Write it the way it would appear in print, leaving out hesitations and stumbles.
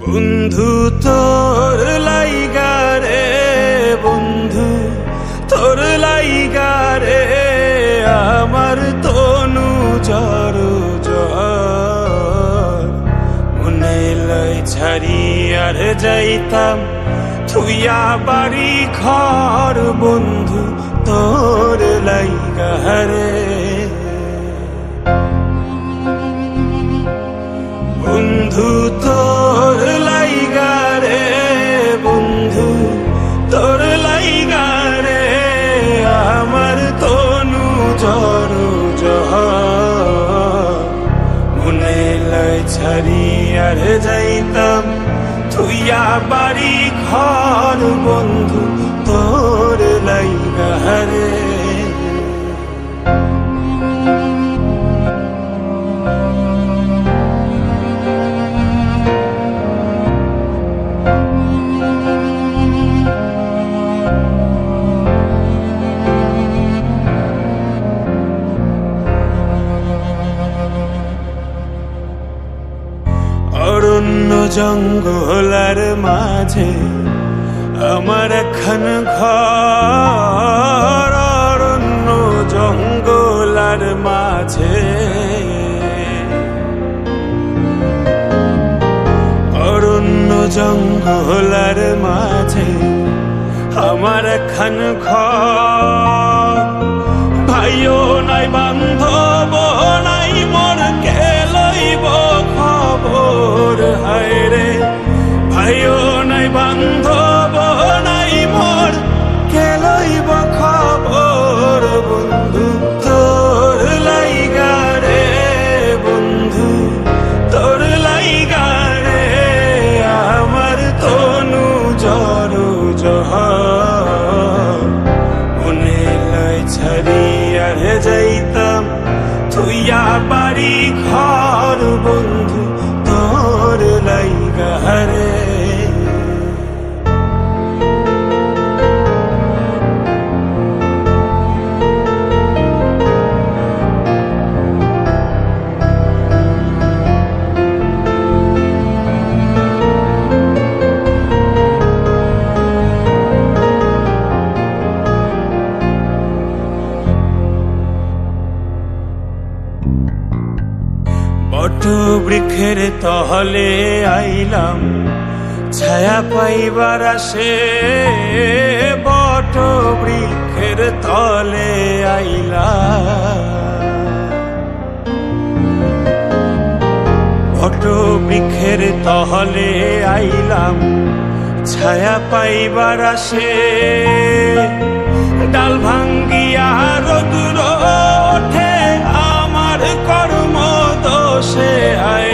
বন্ধু তোর লাইগা রে, বন্ধু তোর লাইগা রে, আমার তনু জ্বর জ্বর। মনে লাই ছাড়ি আর যাইতাম থুইয়া বাড়ি ঘর, বন্ধু তোর লাইগা রে। বন্ধু তোর লাইগা রে, বন্ধু তোর লাইগা রে, আমার তনু জ্বর জ্বর। মনে লাই ছাড়ি আর যাইতাম থুইয়া বাড়ি ঘর, বন্ধু তোর লাইগা রে। অরণ্য জঙ্গলার মাঝে আমার একখান ঘর, অরণ্য জঙ্গলার মাঝে, অরণ্য জঙ্গলার মাঝে আমার একখান ঘর। ভাইও নাই বান্ধব নাই মোর, কে লইব খবর হায় রে। ভাইও নাই বান্ধব নাই মোর, কে লইব খবর, বন্ধু তোর লাইগা রে, বন্ধু তোর লাইগা রে, আমার তনু জ্বর জ্বর। মনে লাই ছাড়ি আর যাইতাম থুইয়া বাড়ি ঘর, বন্ধু তোর লাইগা রে। বট বৃক্ষের তহলে আইলাম ছায়া পাইবার আসে, বট বৃক্ষের তলে আইলাম, বট বৃক্ষের তহলে আইলাম ছায়া পাইবার আসে। ডাল ভাঙ্গিয়া রোদুর ওঠে আমার কর্ম দোষে, হায়